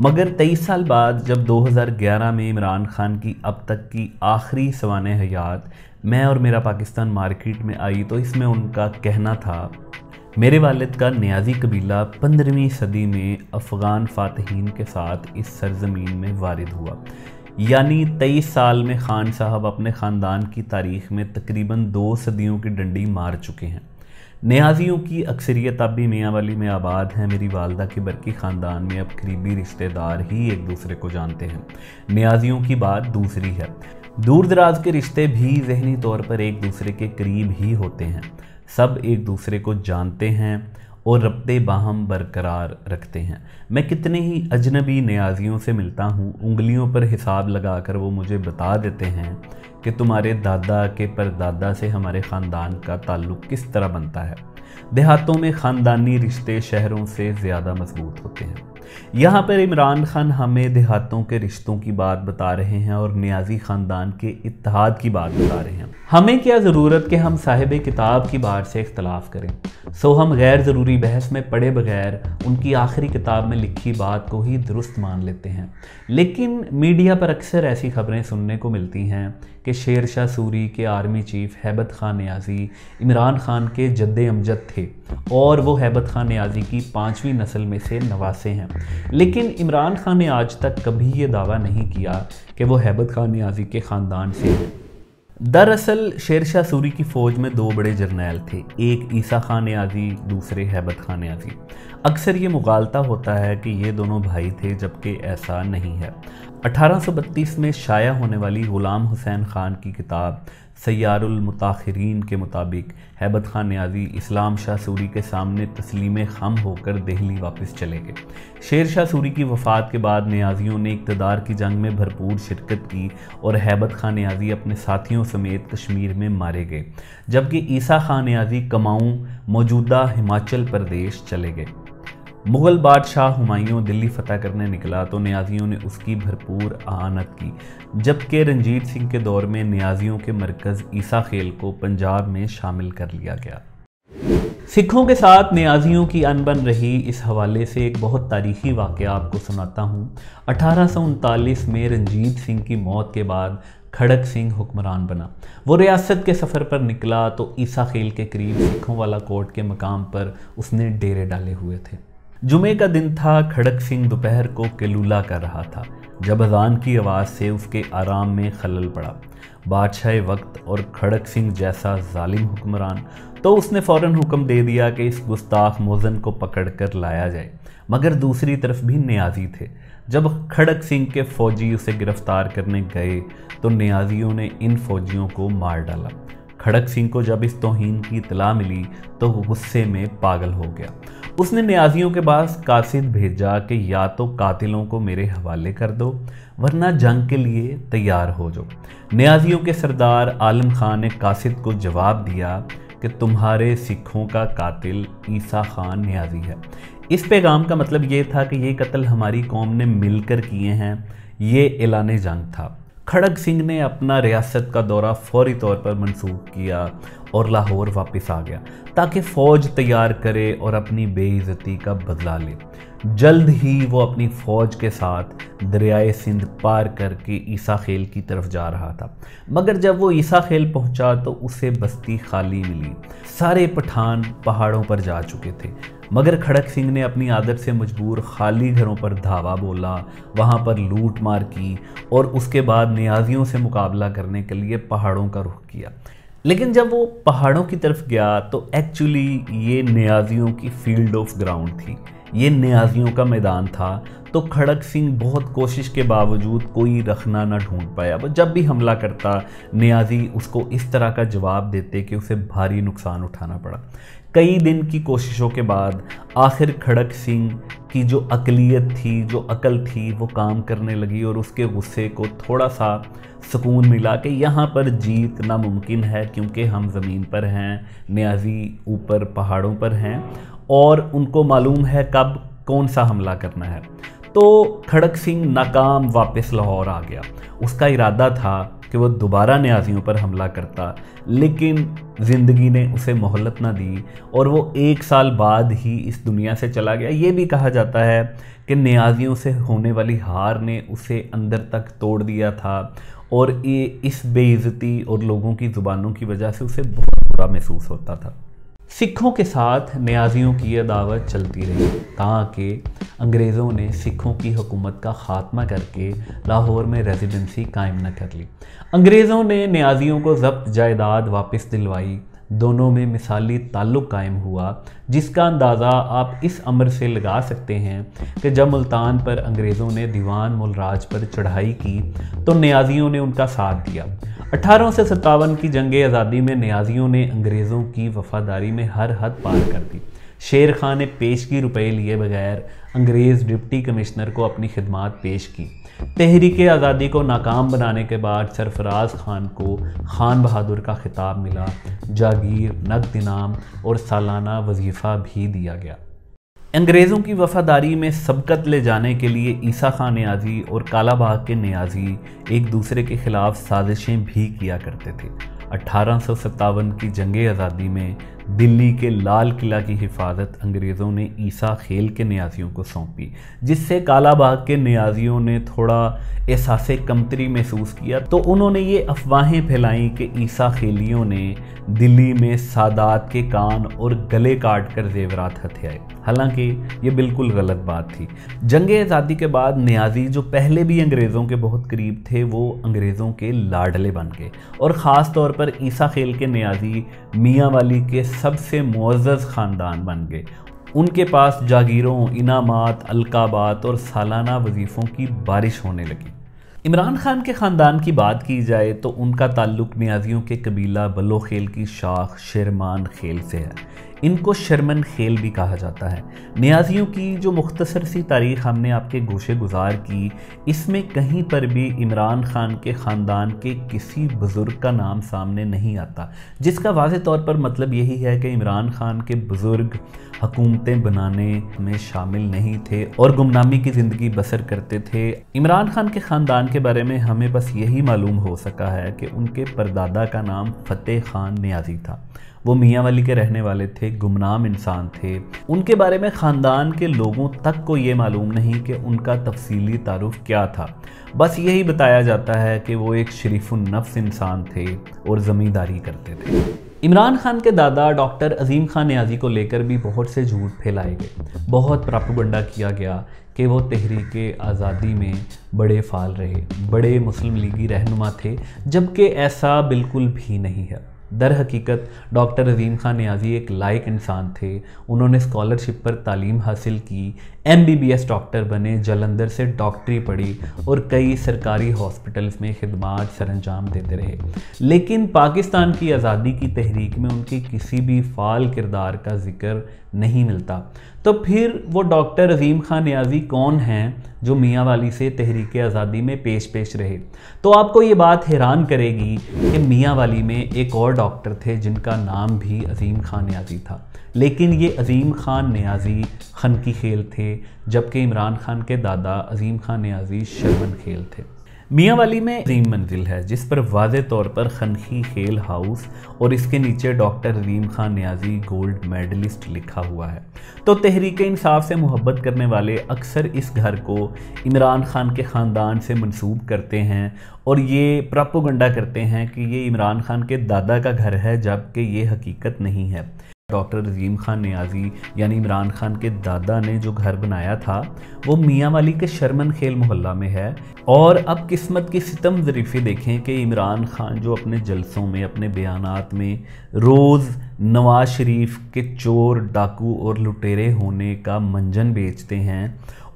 مگر 23 سال بعد جب 2011 میں عمران خان کی اب تک کی آخری سوانح حیات میں اور میرا پاکستان مارکیٹ میں آئی تو اس میں ان کا کہنا تھا، میرے والد کا نیازی قبیلہ 15ویں صدی میں افغان فاتحین کے ساتھ اس سرزمین میں وارد ہوا، یعنی 23 سال میں خان صاحب اپنے خاندان کی تاریخ میں تقریباً 2 صدیوں کی ڈنڈی مار چکے ہیں۔ نیازیوں کی اکثریت اب بھی میاں والی میں آباد ہیں۔ میری والدہ کے برقی خاندان میں اب قریبی رشتہ دار ہی ایک دوسرے کو جانتے ہیں، نیازیوں کی بات دوسری ہے۔ دور دراز کے رشتے بھی ذہنی طور پر ایک دوسرے کے قریب ہی ہوتے ہیں، سب ایک دوسرے کو جانتے ہیں اور ربطے باہم برقرار رکھتے ہیں۔ میں کتنے ہی اجنبی نیازیوں سے ملتا ہوں، انگلیوں پر حساب لگا کر وہ مجھے بتا دیتے ہیں کہ تمہارے دادا کے پردادا سے ہمارے خاندان کا تعلق کس طرح بنتا ہے۔ دیہاتوں میں خاندانی رشتے شہروں سے زیادہ مضبوط ہوتے ہیں۔ یہاں پر عمران خان ہمیں دیہاتوں کے رشتوں کی بات بتا رہے ہیں اور نیازی خاندان کے اتحاد کی بات بتا رہے ہیں۔ ہمیں کیا ضرورت کہ ہم صاحب کتاب کی بات سے اختلاف کریں، سو ہم غیر ضروری بحث میں پڑے بغیر ان کی آخری کتاب میں لکھی بات کو ہی درست مان لیتے ہیں۔ لیکن میڈیا پر اکثر ایسی خبریں سننے کو ملتی ہیں کہ شیر شاہ سوری کے آرمی چیف ہیبت خان نیازی عمران خان کے جد امجد تھے اور وہ ہیبت خان نیازی کی 5ویں نسل میں سے نواسے ہیں، لیکن عمران خان نے آج تک کبھی یہ دعویٰ نہیں کیا کہ وہ ہیبت خان نیازی کے خاندان سے ہیں۔ دراصل شیر شاہ سوری کی فوج میں 2 بڑے جرنیل تھے، ایک عیسیٰ خان نیازی، دوسرے ہیبت خان نیازی۔ اکثر یہ مغالطہ ہوتا ہے کہ یہ دونوں بھائی تھے، جبکہ ایسا نہیں ہے۔ 1832 میں شائع ہونے والی غلام حسین خان کی کتاب سیار المتاخرین کے مطابق ہیبت خان نیازی اسلام شاہ سوری کے سامنے تسلیم خم ہو کر دہلی واپس چلے گئے۔ شیر شاہ سوری کی وفات کے بعد نیازیوں نے اقتدار کی جنگ میں بھرپور شرکت کی اور ہیبت خان نیازی اپنے ساتھیوں سمیت کشمیر میں مارے گئے، جبکہ عیسیٰ خان نیازی کماؤں موجودہ ہماچل پردیش چلے گئے۔ مغل بادشاہ ہمایوں دلی فتح کرنے نکلا تو نیازیوں نے اس کی بھرپور اعانت کی، جبکہ رنجیت سنگھ کے دور میں نیازیوں کے مرکز عیسیٰ خیل کو پنجاب میں شامل کر لیا گیا۔ سکھوں کے ساتھ نیازیوں کی انبن رہی، اس حوالے سے ایک بہت تاریخی واقعہ آپ کو سناتا ہوں۔ 1839 میں رنجیت سنگھ کی موت کے بعد کھڑک سنگھ حکمران بنا۔ وہ ریاست کے سفر پر نکلا تو عیسیٰ خیل کے قریب سکھوں والا کوٹ کے مقام پر اس نے ڈیرے ڈالے ہوئے تھے۔ جمعے کا دن تھا، کھڑک سنگھ دوپہر کو کیلولا کر رہا تھا جب اذان کی آواز سے اس کے آرام میں خلل پڑا۔ بادشاہ وقت اور کھڑک سنگھ جیسا ظالم حکمران، تو اس نے فوراً حکم دے دیا کہ اس گستاخ موذن کو پکڑ کر لایا جائے، مگر دوسری طرف بھی نیازی تھے۔ جب کھڑک سنگھ کے فوجی اسے گرفتار کرنے گئے تو نیازیوں نے ان فوجیوں کو مار ڈالا۔ کھڑک سنگھ کو جب اس توہین کی اطلاع ملی تو وہ غصے میں پاگل ہو گیا۔ اس نے نیازیوں کے پاس قاصد بھیجا کہ یا تو قاتلوں کو میرے حوالے کر دو ورنہ جنگ کے لیے تیار ہو جاؤ۔ نیازیوں کے سردار عالم خان نے قاصد کو جواب دیا کہ تمہارے سکھوں کا قاتل عیسیٰ خان نیازی ہے۔ اس پیغام کا مطلب یہ تھا کہ یہ قتل ہماری قوم نے مل کر کیے ہیں، یہ اعلان جنگ تھا۔ کھڑک سنگھ نے اپنا ریاست کا دورہ فوری طور پر منسوخ کیا اور لاہور واپس آ گیا تاکہ فوج تیار کرے اور اپنی بے عزتی کا بدلہ لے۔ جلد ہی وہ اپنی فوج کے ساتھ دریائے سندھ پار کر کے عیسیٰ خیل کی طرف جا رہا تھا، مگر جب وہ عیسیٰ خیل پہنچا تو اسے بستی خالی ملی۔ سارے پٹھان پہاڑوں پر جا چکے تھے، مگر کھڑک سنگھ نے اپنی عادت سے مجبور خالی گھروں پر دھاوا بولا، وہاں پر لوٹ مار کی اور اس کے بعد نیازیوں سے مقابلہ کرنے کے لیے پہاڑوں کا رخ کیا۔ لیکن جب وہ پہاڑوں کی طرف گیا تو ایکچولی یہ نیازیوں کی فیلڈ آف گراؤنڈ تھی، یہ نیازیوں کا میدان تھا، تو کھڑک سنگھ بہت کوشش کے باوجود کوئی رخنہ نہ ڈھونڈ پایا۔ وہ جب بھی حملہ کرتا نیازی اس کو اس طرح کا جواب دیتے کہ اسے بھاری نقصان اٹھانا پڑا۔ کئی دن کی کوششوں کے بعد آخر کھڑک سنگھ کی جو عقلیت تھی، جو عقل تھی، وہ کام کرنے لگی اور اس کے غصے کو تھوڑا سا سکون ملا کہ یہاں پر جیت ناممکن ہے کیونکہ ہم زمین پر ہیں، نیازی اوپر پہاڑوں پر ہیں اور ان کو معلوم ہے کب کون سا حملہ کرنا ہے۔ تو کھڑک سنگھ ناکام واپس لاہور آ گیا۔ اس کا ارادہ تھا کہ وہ دوبارہ نیازیوں پر حملہ کرتا، لیکن زندگی نے اسے مہلت نہ دی اور وہ 1 سال بعد ہی اس دنیا سے چلا گیا۔ یہ بھی کہا جاتا ہے کہ نیازیوں سے ہونے والی ہار نے اسے اندر تک توڑ دیا تھا اور اس بے عزتی اور لوگوں کی زبانوں کی وجہ سے اسے بہت برا محسوس ہوتا تھا۔ سکھوں کے ساتھ نیازیوں کی عداوت چلتی رہی تاکہ انگریزوں نے سکھوں کی حکومت کا خاتمہ کر کے لاہور میں ریزیڈنسی قائم نہ کر لی۔ انگریزوں نے نیازیوں کو ضبط جائیداد واپس دلوائی، دونوں میں مثالی تعلق قائم ہوا، جس کا اندازہ آپ اس امر سے لگا سکتے ہیں کہ جب ملتان پر انگریزوں نے دیوان ملراج پر چڑھائی کی تو نیازیوں نے ان کا ساتھ دیا۔ 1857 کی جنگ آزادی میں نیازیوں نے انگریزوں کی وفاداری میں ہر حد پار کر دی۔ شیر خان نے پیشگی روپے لیے بغیر انگریز ڈپٹی کمشنر کو اپنی خدمات پیش کی۔ تحریک آزادی کو ناکام بنانے کے بعد سرفراز خان کو خان بہادر کا خطاب ملا، جاگیر، نقد انعام اور سالانہ وظیفہ بھی دیا گیا۔ انگریزوں کی وفاداری میں سبقت لے جانے کے لیے عیسیٰ خان نیازی اور کالا باغ کے نیازی ایک دوسرے کے خلاف سازشیں بھی کیا کرتے تھے۔ 1857 کی جنگ آزادی میں دلی کے لال قلعہ کی حفاظت انگریزوں نے عیسیٰ خیل کے نیازیوں کو سونپی، جس سے کالا باغ کے نیازیوں نے تھوڑا احساس کمتری محسوس کیا، تو انہوں نے یہ افواہیں پھیلائیں کہ عیسیٰ خیلیوں نے دلی میں سادات کے کان اور گلے کاٹ کر زیورات ہتھیائے، حالانکہ یہ بالکل غلط بات تھی۔ جنگ آزادی کے بعد نیازی جو پہلے بھی انگریزوں کے بہت قریب تھے وہ انگریزوں کے لاڈلے بن گئے، اور خاص طور پر عیسیٰ خیل کے نیازی میاں والی کے سب سے معزز خاندان بن گئے۔ ان کے پاس جاگیروں، انعامات، القابات اور سالانہ وظیفوں کی بارش ہونے لگی۔ عمران خان کے خاندان کی بات کی جائے تو ان کا تعلق نیازیوں کے قبیلہ بلو خیل کی شاخ شرمان خیل سے ہے۔ ان کو شرمن خیل بھی کہا جاتا ہے۔ نیازیوں کی جو مختصر سی تاریخ ہم نے آپ کے گوشے گزار کی، اس میں کہیں پر بھی عمران خان کے خاندان کے کسی بزرگ کا نام سامنے نہیں آتا، جس کا واضح طور پر مطلب یہی ہے کہ عمران خان کے بزرگ حکومتیں بنانے میں شامل نہیں تھے اور گمنامی کی زندگی بسر کرتے تھے۔ عمران خان کے خاندان کے بارے میں ہمیں بس یہی معلوم ہو سکا ہے کہ ان کے پردادا کا نام فتح خان نیازی تھا۔ وہ میاں والی کے رہنے والے تھے، گمنام انسان تھے۔ ان کے بارے میں خاندان کے لوگوں تک کو یہ معلوم نہیں کہ ان کا تفصیلی تعارف کیا تھا، بس یہی بتایا جاتا ہے کہ وہ ایک شریف النفس انسان تھے اور زمینداری کرتے تھے۔ عمران خان کے دادا ڈاکٹر عظیم خان نیازی کو لے کر بھی بہت سے جھوٹ پھیلائے گئے، بہت پراپیگنڈا کیا گیا کہ وہ تحریک آزادی میں بڑے فعال رہے، بڑے مسلم لیگی رہنما تھے، جبکہ ایسا بالکل بھی نہیں ہے۔ در حقیقت ڈاکٹر عظیم خان نیازی ایک لائق انسان تھے۔ انہوں نے اسکالرشپ پر تعلیم حاصل کی، MBBS ڈاکٹر بنے، جلندھر سے ڈاکٹری پڑھی اور کئی سرکاری ہاسپٹلز میں خدمات سر انجام دیتے رہے، لیکن پاکستان کی آزادی کی تحریک میں ان کے کسی بھی فعال کردار کا ذکر نہیں ملتا۔ تو پھر وہ ڈاکٹر عظیم خان نیازی کون ہیں جو میاں والی سے تحریک آزادی میں پیش رہے؟ تو آپ کو یہ بات حیران کرے گی کہ میاں والی میں ایک اور ڈاکٹر تھے جن کا نام بھی عظیم خان نیازی تھا، لیکن یہ عظیم خان نیازی خنکی خیل تھے، جبکہ عمران خان کے دادا عظیم خان نیازی شرمن خیل تھے۔ میاں والی میں عظیم منزل ہے جس پر واضح طور پر خنکی خیل ہاؤس اور اس کے نیچے ڈاکٹر عظیم خان نیازی گولڈ میڈلسٹ لکھا ہوا ہے۔ تو تحریک انصاف سے محبت کرنے والے اکثر اس گھر کو عمران خان کے خاندان سے منسوب کرتے ہیں اور یہ پراپیگنڈا کرتے ہیں کہ یہ عمران خان کے دادا کا گھر ہے، جبکہ یہ حقیقت نہیں ہے۔ ڈاکٹر عظیم خان نیازی یعنی عمران خان کے دادا نے جو گھر بنایا تھا وہ میاں والی کے شرمن خیل محلہ میں ہے۔ اور اب قسمت کی ستم ظریفی دیکھیں کہ عمران خان جو اپنے جلسوں میں، اپنے بیانات میں روز نواز شریف کے چور، ڈاکو اور لٹیرے ہونے کا منجن بیچتے ہیں،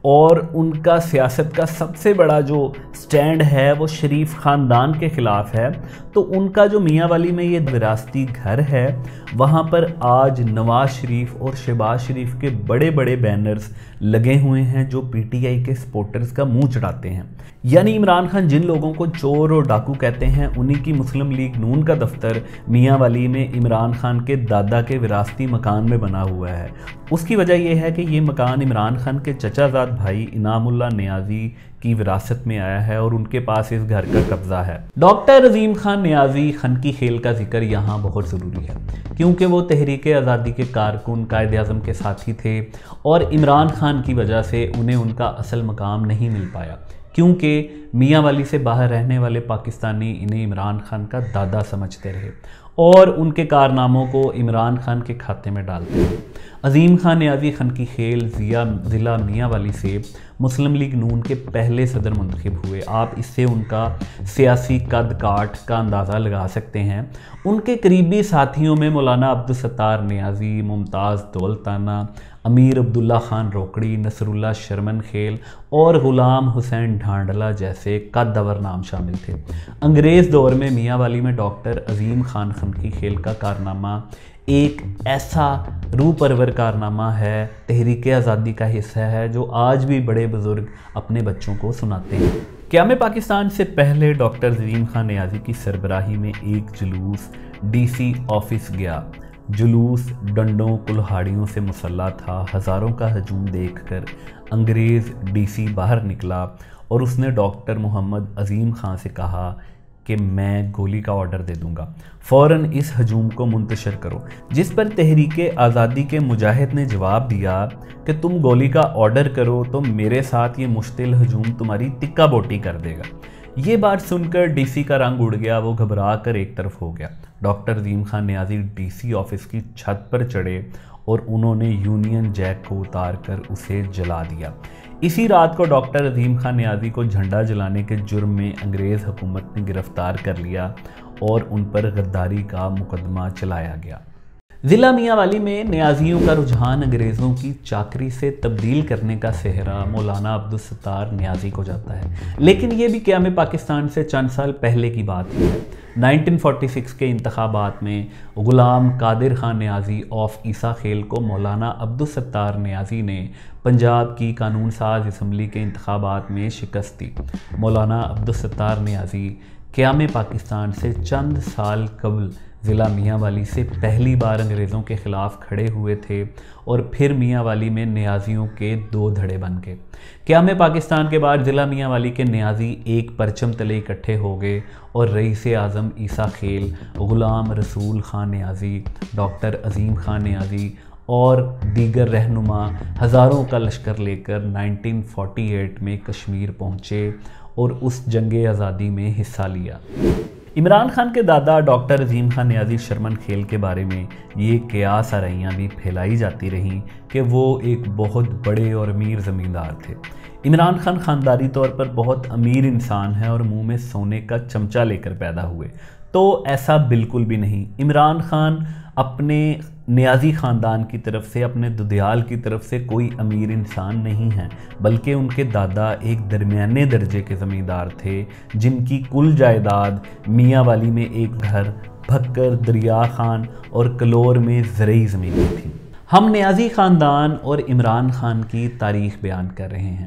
اور ان کا سیاست کا سب سے بڑا جو سٹینڈ ہے وہ شریف خاندان کے خلاف ہے، تو ان کا جو میاں والی میں یہ وراثتی گھر ہے وہاں پر آج نواز شریف اور شہباز شریف کے بڑے بڑے بینرز لگے ہوئے ہیں جو PTI کے سپورٹرز کا منہ چڑھاتے ہیں۔ یعنی عمران خان جن لوگوں کو چور اور ڈاکو کہتے ہیں انہی کی مسلم لیگ نون کا دفتر میاں والی میں عمران خان کے دادا کے وراثتی مکان میں بنا ہوا ہے۔ اس کی وجہ یہ ہے کہ یہ مکان عمران خان کے چچا زاد بھائی انعام اللہ نیازی کی وراثت میں آیا ہے اور ان کے پاس اس گھر کا قبضہ ہے۔ ڈاکٹر عظیم خان نیازی خنکی خیل کا ذکر یہاں بہت ضروری ہے کیونکہ وہ تحریک آزادی کے کارکن قائد اعظم کے ساتھی تھے اور عمران خان کی وجہ سے انہیں ان کا اصل مقام نہیں مل پایا کیونکہ میاں والی سے باہر رہنے والے پاکستانی انہیں عمران خان کا دادا سمجھتے رہے اور ان کے کارناموں کو عمران خان کے کھاتے میں ڈالتے ہیں۔ عظیم خان نیازی خنکی خیل ضلع میاں والی سے مسلم لیگ نون کے پہلے صدر منتخب ہوئے۔ آپ اس سے ان کا سیاسی قد کاٹ کا اندازہ لگا سکتے ہیں۔ ان کے قریبی ساتھیوں میں مولانا عبدالستار نیازی، ممتاز دولتانہ، امیر عبداللہ خان روکڑی، نصر اللہ شرمن خیل اور غلام حسین ڈھانڈلہ جیسے قدور نام شامل تھے۔ انگریز دور میں میاں والی میں ڈاکٹر عظیم خان خنکی خیل کا کارنامہ ایک ایسا روح پرور کارنامہ ہے، تحریک آزادی کا حصہ ہے، جو آج بھی بڑے بزرگ اپنے بچوں کو سناتے ہیں۔ قیام پاکستان سے پہلے ڈاکٹر عظیم خان نیازی کی سربراہی میں ایک جلوس ڈی سی آفس گیا۔ جلوس ڈنڈوں کلہاڑیوں سے مسلح تھا۔ ہزاروں کا ہجوم دیکھ کر انگریز ڈی سی باہر نکلا اور اس نے ڈاکٹر محمد عظیم خان سے کہا کہ میں گولی کا آرڈر دے دوں گا، فوراً اس ہجوم کو منتشر کرو، جس پر تحریک آزادی کے مجاہد نے جواب دیا کہ تم گولی کا آرڈر کرو تو میرے ساتھ یہ مشتعل ہجوم تمہاری ٹکا بوٹی کر دے گا۔ یہ بات سن کر ڈی سی کا رنگ اڑ گیا، وہ گھبرا کر ایک طرف ہو گیا۔ ڈاکٹر عظیم خان نیازی ڈی سی آفس کی چھت پر چڑھے اور انہوں نے یونین جیک کو اتار کر اسے جلا دیا۔ اسی رات کو ڈاکٹر عظیم خان نیازی کو جھنڈا جلانے کے جرم میں انگریز حکومت نے گرفتار کر لیا اور ان پر غداری کا مقدمہ چلایا گیا۔ ضلع میاں والی میں نیازیوں کا رجحان انگریزوں کی چاکری سے تبدیل کرنے کا سہرا مولانا عبدالستار نیازی کو جاتا ہے، لیکن یہ بھی قیام پاکستان سے چند سال پہلے کی بات ہے۔ 1946 کے انتخابات میں غلام قادر خان نیازی آف عیسیٰ خیل کو مولانا عبدالستار نیازی نے پنجاب کی قانون ساز اسمبلی کے انتخابات میں شکست دی۔ مولانا عبدالستار نیازی قیام پاکستان سے چند سال قبل ضلع میاں والی سے پہلی بار انگریزوں کے خلاف کھڑے ہوئے تھے اور پھر میاں والی میں نیازیوں کے دو دھڑے بن گئے۔ قیام پاکستان کے بعد ضلع میاں والی کے نیازی ایک پرچم تلے اکٹھے ہو گئے اور رئیس اعظم عیسیٰ خیل، غلام رسول خان نیازی، ڈاکٹر عظیم خان نیازی اور دیگر رہنما ہزاروں کا لشکر لے کر 1948 میں کشمیر پہنچے اور اس جنگ آزادی میں حصہ لیا۔ عمران خان کے دادا ڈاکٹر عظیم خان نیازی شرمن خیل کے بارے میں یہ قیاس آرائیاں بھی پھیلائی جاتی رہیں کہ وہ ایک بہت بڑے اور امیر زمیندار تھے۔ عمران خان خاندانی طور پر بہت امیر انسان ہے اور منہ میں سونے کا چمچہ لے کر پیدا ہوئے، تو ایسا بالکل بھی نہیں۔ عمران خان اپنے نیازی خاندان کی طرف سے، اپنے ددیال کی طرف سے کوئی امیر انسان نہیں ہیں، بلکہ ان کے دادا ایک درمیانے درجے کے زمیندار تھے جن کی کل جائیداد میاں والی میں ایک گھر، بھکر، دریا خان اور کلور میں زرعی زمینیں تھیں۔ ہم نیازی خاندان اور عمران خان کی تاریخ بیان کر رہے ہیں۔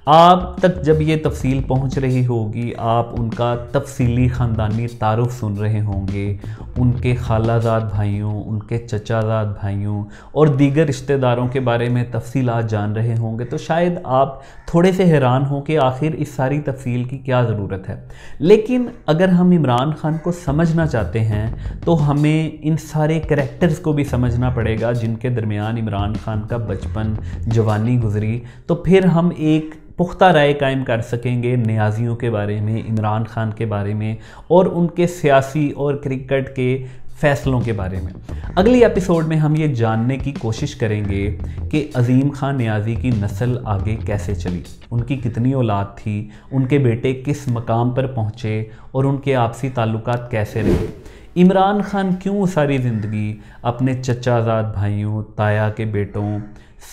آپ تک جب یہ تفصیل پہنچ رہی ہوگی، آپ ان کا تفصیلی خاندانی تعارف سن رہے ہوں گے، ان کے خالہ زاد بھائیوں، ان کے چچا زاد بھائیوں اور دیگر رشتہ داروں کے بارے میں تفصیلات جان رہے ہوں گے، تو شاید آپ تھوڑے سے حیران ہوں کہ آخر اس ساری تفصیل کی کیا ضرورت ہے۔ لیکن اگر ہم عمران خان کو سمجھنا چاہتے ہیں تو ہمیں ان سارے کریکٹرز کو بھی سمجھنا پڑے گا جن کے درمیان عمران خان کا بچپن، جوانی گزری، تو پھر ہم ایک پختہ رائے قائم کر سکیں گے نیازیوں کے بارے میں، عمران خان کے بارے میں اور ان کے سیاسی اور کرکٹ کے فیصلوں کے بارے میں۔ اگلی ایپیسوڈ میں ہم یہ جاننے کی کوشش کریں گے کہ عظیم خان نیازی کی نسل آگے کیسے چلی، ان کی کتنی اولاد تھی، ان کے بیٹے کس مقام پر پہنچے اور ان کے آپسی تعلقات کیسے رہے۔ عمران خان کیوں ساری زندگی اپنے چچا زاد بھائیوں، تایا کے بیٹوں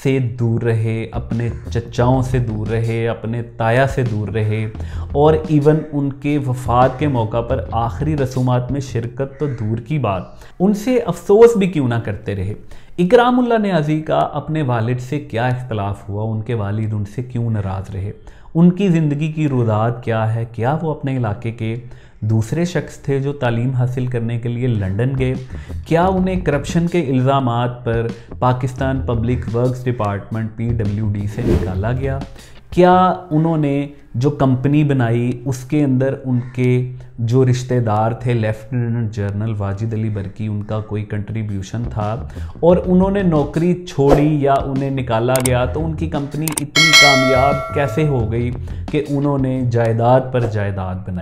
سے دور رہے، اپنے چچاؤں سے دور رہے، اپنے تایا سے دور رہے اور ایون ان کے وفات کے موقع پر آخری رسومات میں شرکت تو دور کی بات، ان سے افسوس بھی کیوں نہ کرتے رہے۔ اکرام اللہ نیازی کا اپنے والد سے کیا اختلاف ہوا، ان کے والد ان سے کیوں ناراض رہے، ان کی زندگی کی رویداد کیا ہے، کیا وہ اپنے علاقے کے دوسرے شخص تھے جو تعلیم حاصل کرنے کے لیے لنڈن گئے، کیا انہیں کرپشن کے الزامات پر Pakistan public works department PWD سے نکالا گیا، کیا انہوں نے جو کمپنی بنائی اس کے اندر ان کے جو رشتہ دار تھے لیفٹیننٹ جنرل واجد علی برکی ان کا کوئی کنٹریبیوشن تھا، اور انہوں نے نوکری چھوڑی یا انہیں نکالا گیا تو ان کی کمپنی اتنی کامیاب کیسے ہو گئی کہ انہوں نے جائیداد پر جائیداد بنائی۔